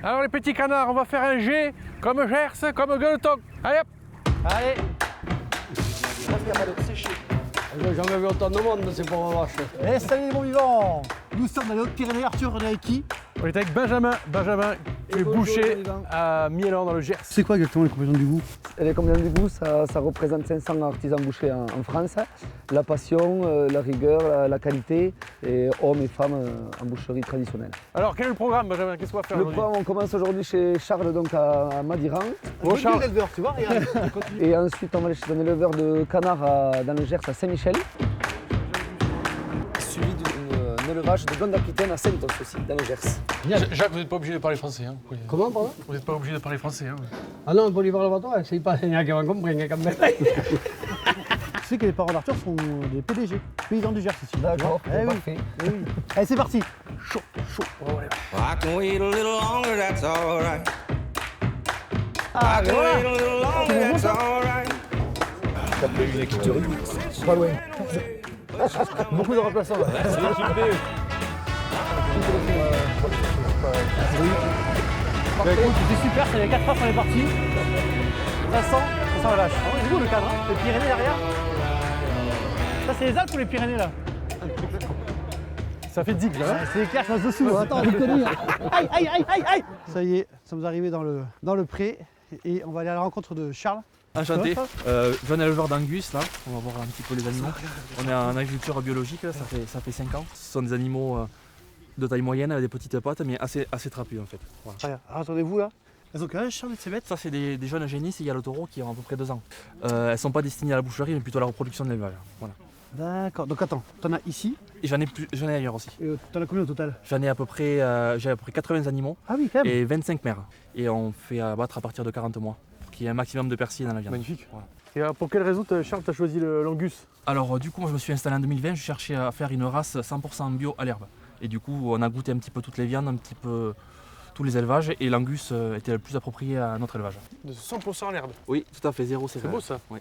Alors les petits canards, on va faire un G comme Gers, comme Gueuleton. Allez hop. Allez. J'en ai vu autant de monde, c'est pour ma vache. Eh salut les bons vivants. Nous sommes dans les Hautes-Pyrénées. Arthur, on est avec qui? On est avec Benjamin, qui est boucher à Miélan dans le Gers. C'est quoi exactement les compétences du goût? Les compétences du goût, ça représente 500 artisans bouchers en France. La passion, la rigueur, la qualité, et hommes et femmes en boucherie traditionnelle. Alors quel est le programme Benjamin? Qu'est-ce qu'on va faire Le aujourd'hui? programme, on commence aujourd'hui chez Charles, donc à Madiran. Bon, Charles, l'éleveur, tu vois, regarde. Et ensuite, on va aller chez un éleveur de canards dans le Gers à Saint-Michel. Suivi d'un élevage de blonde d'Aquitaine à Saint-Os aussi, dans le Gers. Jacques, vous n'êtes pas obligé de parler français. Hein. Comment, pardon? Vous n'êtes pas obligé de parler français. Hein. Ah non, pour l'hiver laboratoire, c'est pas les gens qui vont comprendre quand même. Tu sais que les parents d'Arthur sont des PDG, paysans du Gers ici. D'accord, Eh oui. parfait. Eh oui. Allez, c'est parti. Chaud. Oh, ouais. I can wait a little longer, that's alright. Ah, I can voilà. wait a little longer, that's alright. Pas loin. Beaucoup de remplaçants là. Bah, écoute, c'était super, ça y a 4 heures qu'on est parti. Ça sent la vache. Ah, c'est beau le cadre, hein. Les Pyrénées derrière. Ça c'est les Alpes ou les Pyrénées là? Ça fait 10 là. Hein. C'est clair, je passe dessous. Attends, je connais. Aïe, aïe, aïe, aïe, aïe. Ça y est, nous sommes arrivés dans le pré et on va aller à la rencontre de Charles. Enchanté, jeune éleveur d'Angus là, on va voir un petit peu les animaux. On est en agriculture biologique, là, ça fait 5 ans. Ce sont des animaux de taille moyenne avec des petites pattes mais assez trapus en fait. Voilà. Regarde, alors, attendez-vous là. Elles ont quel âge Charles, ces bêtes? Ça c'est des jeunes génisses, il y a le taureau qui a à peu près 2 ans. Elles ne sont pas destinées à la boucherie mais plutôt à la reproduction de l'élevage. Voilà. D'accord, donc attends, t'en as ici Et j'en ai ailleurs aussi. et t'en as combien au total? J'en ai à peu près, j'ai à peu près 80 animaux Ah oui, quand même. et 25 mères. Et on fait abattre à partir de 40 mois, pour qu'il y ait un maximum de persillé dans la viande. Magnifique. Voilà. Et pour quelle raison, Charles, tu as choisi l'Angus? Alors du coup, moi je me suis installé en 2020, je cherchais à faire une race 100% bio à l'herbe. Et du coup, on a goûté un petit peu toutes les viandes, un petit peu tous les élevages, et l'Angus était le plus approprié à notre élevage. De 100% l'herbe. Oui, tout à fait, zéro C'est céréales. beau ça. Oui.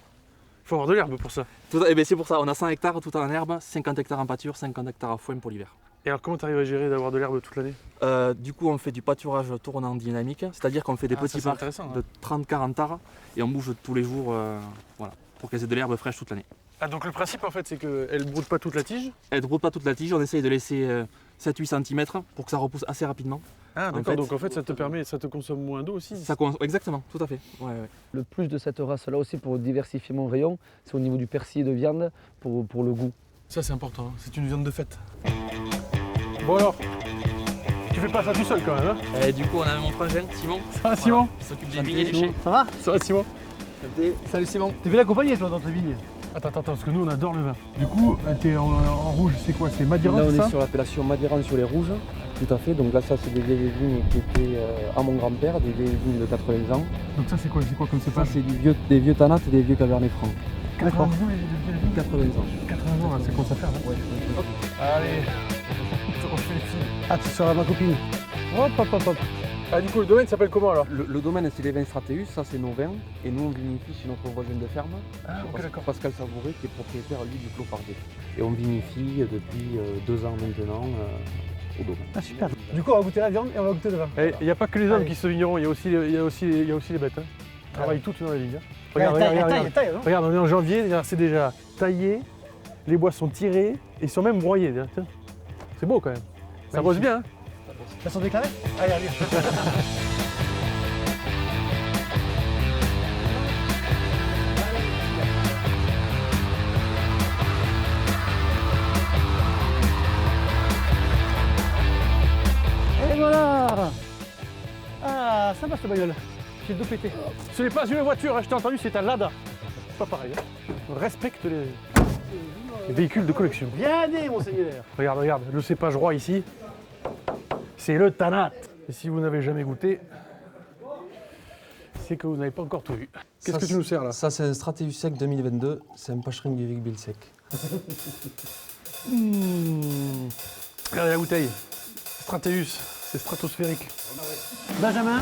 Il faut avoir de l'herbe pour ça. C'est pour ça, on a 100 hectares tout en herbe, 50 hectares en pâture, 50 hectares à foin pour l'hiver. Et alors comment tu arrives à gérer d'avoir de l'herbe toute l'année? Du coup, on fait du pâturage tournant dynamique, c'est-à-dire qu'on fait des petits parcs de 30-40 tares et on bouge tous les jours voilà, pour qu'elles aient de l'herbe fraîche toute l'année. Ah donc le principe en fait c'est qu'elle ne broude pas toute la tige? Elle ne broude pas toute la tige, on essaye de laisser 7-8 cm pour que ça repousse assez rapidement. Ah d'accord, En fait, donc en fait ça te consomme moins d'eau aussi? Exactement, tout à fait. Ouais. Le plus de cette race-là aussi, pour diversifier mon rayon, c'est au niveau du persil de viande, pour le goût. Ça c'est important, hein. C'est une viande de fête. Bon alors, tu fais pas ça tout seul quand même hein? Et du coup, on a mon frangin, Simon. Ça va Simon? Qui s'occupe des vignes et des chais. Ça va? Ça va Simon? Salut Simon. T'es bien accompagné toi dans ta vigne? Attends, parce que nous on adore le vin. Du coup, t'es en rouge, c'est quoi? C'est Madiran, Là, on c'est est ça? sur l'appellation Madiran sur les rouges, tout à fait. Donc là, ça, c'est des vieilles vignes qui étaient à mon grand-père, des vieilles vignes de 80 ans. Donc ça c'est quoi comme Ça, cépage? c'est des vieux tanates et des vieux cabernet francs. 80 ans, 80 ans. 80 ans, c'est qu'on ça faire là? Ouais. Allez, on fait les filles. Ah, tu seras ma copine. Hop. Ah du coup le domaine s'appelle comment alors? Le domaine, c'est les vins Strateus, ça c'est nos vins. Et nous, on vinifie chez notre voisin de ferme, Ah ok d'accord. Pascal Savouré, qui est propriétaire, lui, du Clos Fardet. Et on vinifie depuis 2 ans maintenant au domaine. Ah super. Du coup, on va goûter la viande et on va goûter le vin. Il n'y a pas que les hommes Allez. qui se vigneront, il y a aussi les bêtes. Hein. Ils travaillent toutes dans la vigne. Hein. Regarde, Regarde, taille, non? regarde, on est en janvier, c'est déjà taillé, les bois sont tirés et ils sont même broyés. Tiens. C'est beau quand même. Ça bosse bien. Hein. Elles sont déclarées? Allez. Et voilà. Ah, ça va cette bagnole. J'ai deux pété. Ce n'est pas une voiture, hein, je t'ai entendu, c'est un Lada. C'est pas pareil. Hein. On respecte les véhicules de collection. Bien né, monseigneur. Regarde, le cépage roi ici, c'est le Tanat. Et si vous n'avez jamais goûté, c'est que vous n'avez pas encore tout vu. Qu'est-ce que tu nous sers là? Ça, c'est un Strateus sec 2022. C'est un Pachring du Vic Bilsec. Regardez la bouteille. Strateus, c'est stratosphérique. Benjamin,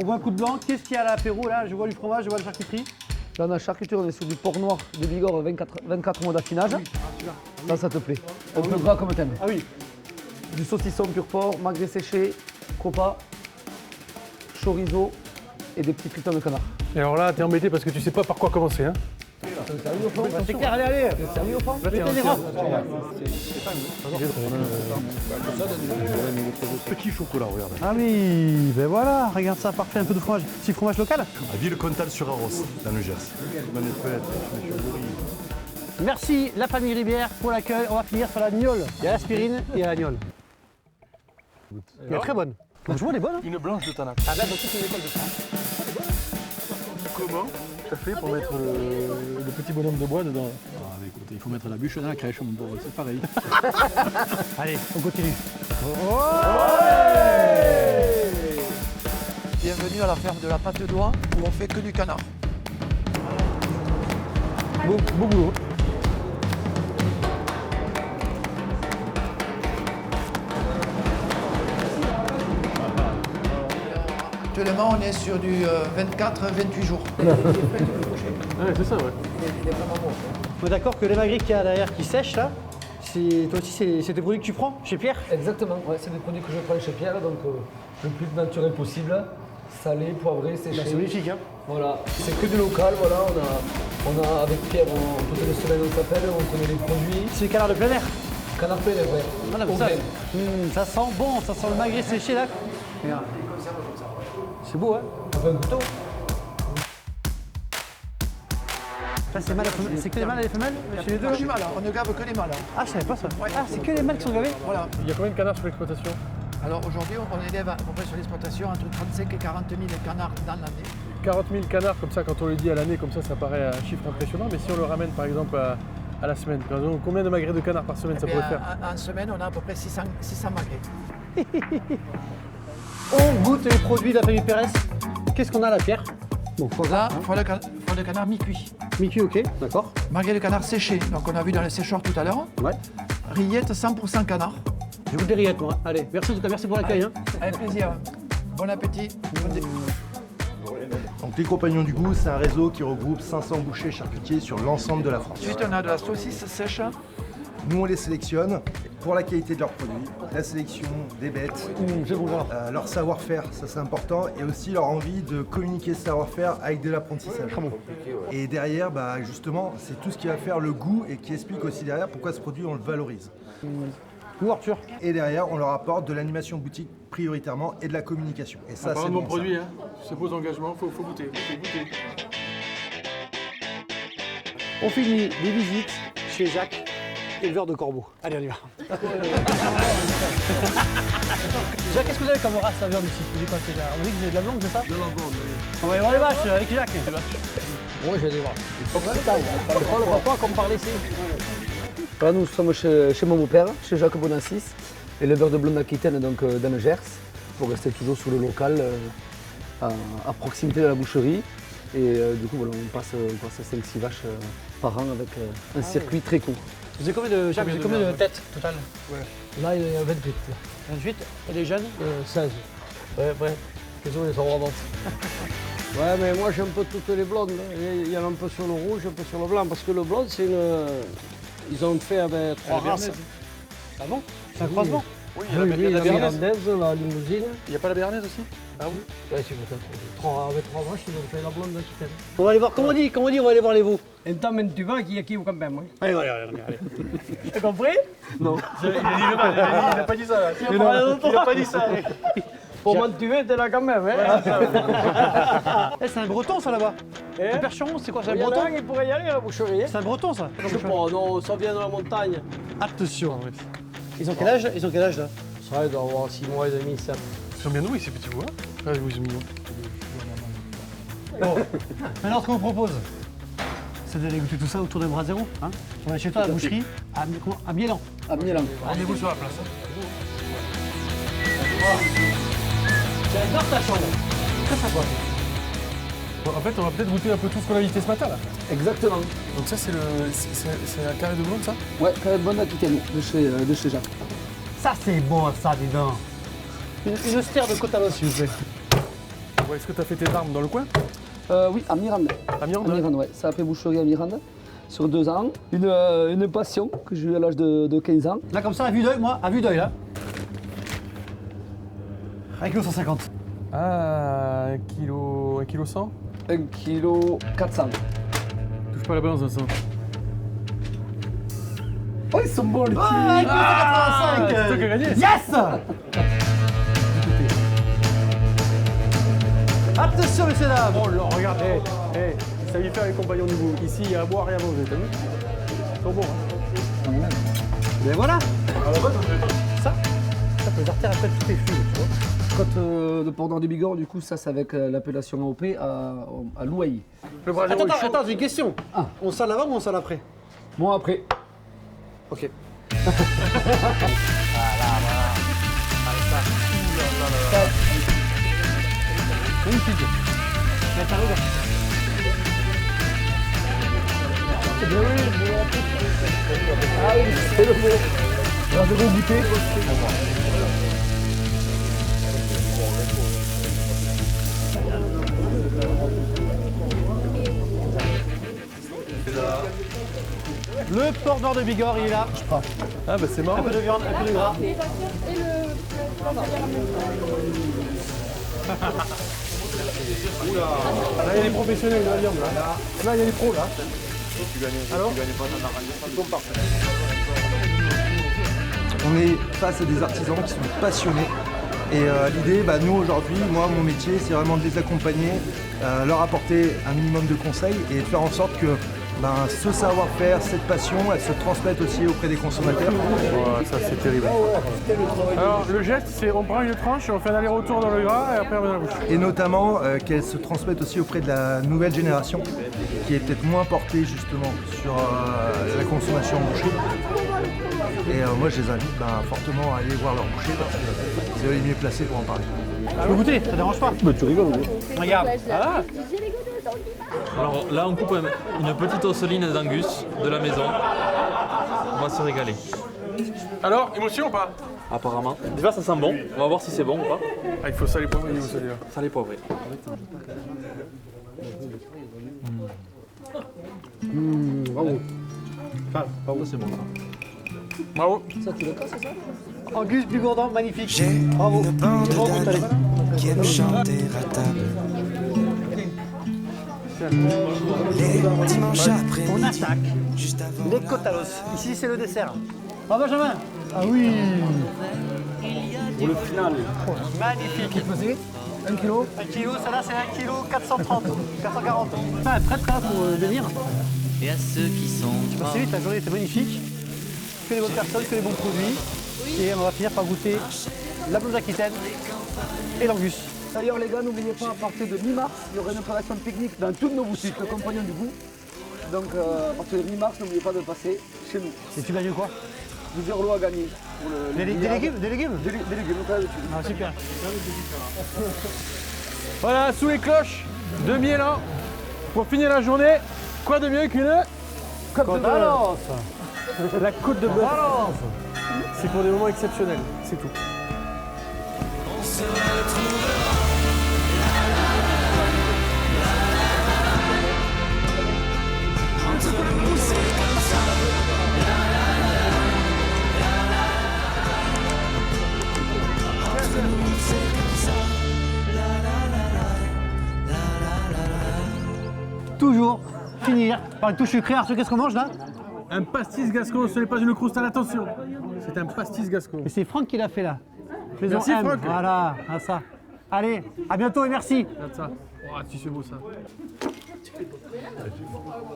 on voit un coup de blanc. Qu'est-ce qu'il y a à l'apéro là? Je vois du fromage, je vois la charcuterie. Là, dans la charcuterie, on est sur du porc noir de Bigorre, 24 mois d'affinage. Ça te plaît. On peut gras comme thème. Ah oui. Du saucisson pur porc, magret séché, copa. chorizo et des petits croûtons de canard. Et alors là, t'es embêté parce que tu sais pas par quoi commencer. Hein. C'est clair, allez, allez. Sérieux au fond? Là, t'es Mettez les un- robes. Petit chocolat, regarde. Ah oui, ben voilà, regarde ça, parfait, un peu de fromage. Petit fromage local. À Ville-Comtal-sur-Arros, dans le Gers. Merci la famille Ribière pour l'accueil. On va finir sur la gnôle. Il y a l'aspirine et la gnôle. Elle est très bonne. Franchement, elle est bonne. Hein. Une blanche de Tanac. Ah là, donc c'est une école de ça. Comment t'as fait pour mettre le petit bonhomme de bois dedans? Ah, écoute, il faut mettre la bûche dans la crèche, mon pauvre, c'est pareil. Allez, on continue. Bienvenue à la ferme de la Pâte d'Oie où on fait que du canard. Beau boulot. Actuellement, on est sur du 24-28 jours. Ouais, c'est ça, ouais. On est d'accord que les maigris qu'il y a derrière qui sèchent là, toi aussi c'est des produits que tu prends chez Pierre? Exactement, ouais, c'est des produits que je prends chez Pierre, donc le plus naturel possible. Salé, poivré, séché. C'est magnifique hein. Voilà, c'est que du local, voilà, on a avec Pierre, toutes les semaines on s'appelle, on connaît les produits. C'est le canard de plein air. Canard plein air, ouais. Voilà, Au ça, grain. ça sent bon, ça sent le magret séché là. Regarde. C'est beau hein. Avec un couteau. Ça c'est mâle à femelle. C'est que les mâles et les femelles chez les deux Que du mâle, on ne gave que les mâles. Ah je savais pas ça. Ah c'est que les mâles qui sont gavés. Voilà. Il y a combien de canards sur l'exploitation? Alors aujourd'hui, on élève à peu près sur l'exploitation entre 35 et 40 000 canards dans l'année. 40 000 canards, comme ça, quand on le dit à l'année, comme ça paraît un chiffre impressionnant. Mais si on le ramène par exemple à la semaine, par exemple, combien de magrets de canards par semaine ça pourrait faire? En semaine, on a à peu près 600 magrets. On goûte les produits de la famille Pérez. Qu'est-ce qu'on a là Pierre? Bon, Là, foie de canard mi-cuit. mi-cuit ok, d'accord. Magret de canard séché, donc on a vu dans le séchoir tout à l'heure. Ouais. Rillettes 100% canard. Je goûte des rillettes moi. Allez, merci en tout cas, merci pour l'accueil. Hein. Avec plaisir. Bon appétit. Donc les Compagnons du Goût, c'est un réseau qui regroupe 500 bouchers charcutiers sur l'ensemble de la France. Ensuite, on a de la saucisse sèche. Nous, on les sélectionne pour la qualité de leurs produits, la sélection des bêtes, leur savoir-faire, ça c'est important, et aussi leur envie de communiquer ce savoir-faire avec de l'apprentissage. Et derrière, justement, c'est tout ce qui va faire le goût et qui explique aussi derrière pourquoi ce produit on le valorise. Arthur. Et derrière, on leur apporte de l'animation boutique prioritairement et de la communication. Et ça, Parlant c'est de bon, mon produit, hein. C'est beaux engagements, faut goûter. On finit les visites chez Jacques, éleveur de corbeaux. Allez, on y va. Jacques, qu'est-ce que vous avez comme race la viande ici? Vous avez quoi, c'est on dit que vous avez de la blonde, c'est ça? De la blonde, oui. On va y voir les vaches avec Jacques. Moi, je vais les voir. Le papa qu'on parlait ici. Voilà, nous sommes chez mon beau-père, chez Jacques Bonassis, éleveur de blonde aquitaine donc, dans le Gers, pour rester toujours sur le local, à proximité de la boucherie. Et du coup, voilà, on passe 5-6 vaches par an avec un circuit très court. Vous avez combien de têtes total? Là, il y a 28. 28. Et les jeunes? 16. Ouais. Les autres, ils sont revendus. Ouais, mais moi, j'ai un peu toutes les blondes. Il y en a un peu sur le rouge, un peu sur le blanc. Parce que le blond, c'est une... Ils ont fait avec 3 races. Ah bon? C'est un croisement? Oui, Oui, la Mirandaise, la limousine. Il n'y a pas la béarnaise aussi? Ah oui. Ouais, c'est peut-être. Avec 3 vaches, ils ont fait la blonde aquitaine. On va aller voir, comment on dit, on va aller voir les veaux. Intanto tu vas, chi è chi quand même. Allez. T'as compris? Non. Il n'a pas dit ça. Il a pas dit ça. Pour m'entuver, t'es là quand même. Hein. C'est un breton ça là-bas. Le percheron, c'est quoi? C'est un Il y en a breton? un qui pourrait y aller à la boucherie. C'est un breton ça? Je sais pas, non, ça vient de la montagne. Attention. Ils ont quel âge là? Ça, il doit avoir 6 mois et demi, 7. Ils sont bien nourris ces petits bouts, hein? Ah oui, ils sont mignons. Bon, maintenant ce qu'on vous propose, c'est d'aller goûter tout ça autour d'un bras zéro. Hein, on va chez toi à la boucherie, à Miélan. À Milan. Rendez-vous sur la place. J'adore ta chambre. Très sympa. Bon, en fait, on va peut-être goûter un peu tout ce qu'on a visité ce matin là. Exactement. Donc ça, c'est un carré de blonde, ça? Ouais, quand même bonne aquitaine de chez Jacques. Ça c'est bon ça, dis donc. Une austère de côte à l'os, s'il vous plaît. Ouais, est-ce que tu as fait tes armes dans le coin? Oui, à Mirande. À Mirande? À Mirande, ouais. Ça a fait boucherie à Mirande. Sur 2 ans. Une passion que j'ai eu à l'âge de 15 ans. Là comme ça, à vue d'œil, moi, à vue d'œil là. Avec le 150. Ah, 1 kg 100. 1 kg 400. Touche pas la balance, Vincent. Oh, ils sont bons les petits. Ah, 85. C'est toi qui as gagné. Yes. Attention, messieurs dames. Oh là, regarde, ça y fait les compagnons du bout. Ici, il y a à boire et à manger, t'as vu? Ils sont bons, hein. Mais voilà. Ça peut les artères appellent tous les flux, tu vois. Côte de Port-d'Or du Bigorre, du coup, ça c'est avec l'appellation AOP à Louailly. Le bras zéro est chaud. Attends, j'ai une question. Ah. On sale avant ou on sale après? Moi après. Ok. Magnifique. Mais ça regarde. Ah oui, c'est le mot. Alors, je vais goûter. Le Port-d'Or de Bigorre, il est là. Ah bah c'est marrant. Un peu de viande, un peu de gras. Là, il y a les professionnels de la viande. Là, il y a les pros, là. On est face à des artisans qui sont passionnés. Et l'idée, nous aujourd'hui, moi, mon métier, c'est vraiment de les accompagner, leur apporter un minimum de conseils et de faire en sorte que ce savoir-faire, cette passion, elle se transmette aussi auprès des consommateurs. Oh, ça, c'est terrible. Alors, le geste, c'est on prend une tranche, on fait un aller-retour dans le gras et après on met dans la bouche. Et notamment qu'elle se transmette aussi auprès de la nouvelle génération, qui est peut-être moins portée justement sur la consommation en boucherie. Et moi, je les invite fortement à aller voir leur boucher parce que c'est eux les mieux placés pour en parler. Je peux goûter, ça dérange pas. Tu rigoles, oui. Regarde. Ah. Alors là, on coupe une petite osseline d'angus de la maison. On va se régaler. Alors, émotion ou pas? Apparemment. Déjà, ça sent bon. On va voir si c'est bon ou pas. Ah, il faut ça les poivrer, il faut ça les Salé poivré. Bravo. Ça, c'est bon. Bravo. Ça, tu le casses, c'est ça? Angus Bigourdon, magnifique. J'ai Bravo. une bande Bon, goûte, allez. d'amis qui aiment chanter à table. Les dimanches On après-midi, attaque juste avant les côtes à l'os. Ici, c'est le dessert. Ah, Benjamin. Ah oui. Pour le final. Magnifique. Qui faisait 1 kg 1 kg, ça là, c'est 1 kg 430, 440. Enfin, très très pour venir. Et à ceux qui sont C'est vite, la journée était magnifique. Que les bonnes personnes, que les bons produits. Et on va finir par goûter la blonde aquitaine et l'angus. D'ailleurs, les gars, n'oubliez pas, à partir de mi-mars, il y aura une installation technique dans toutes nos boutiques, le compagnon du goût. Donc, à partir de mi-mars, n'oubliez pas de passer chez nous. Et tu gagnes quoi? Plusieurs lots à gagner. Pour Des légumes? Des légumes, on dessus. Ah, super. Voilà, sous les cloches de Miélan, pour finir la journée, quoi de mieux qu'une Côte à l'os. la côte de bœuf. C'est pour des moments exceptionnels, c'est tout. Toujours finir par une touche sucrée. Arthur, qu'est-ce qu'on mange là? Un pastis gascon, ce n'est pas une croustade, attention. C'est un pastis gascon. Et c'est Franck qui l'a fait là. Faisons Merci, M. Franck. Voilà, à ça. Allez, à bientôt et merci. Regarde ça. Oh, si c'est beau ça.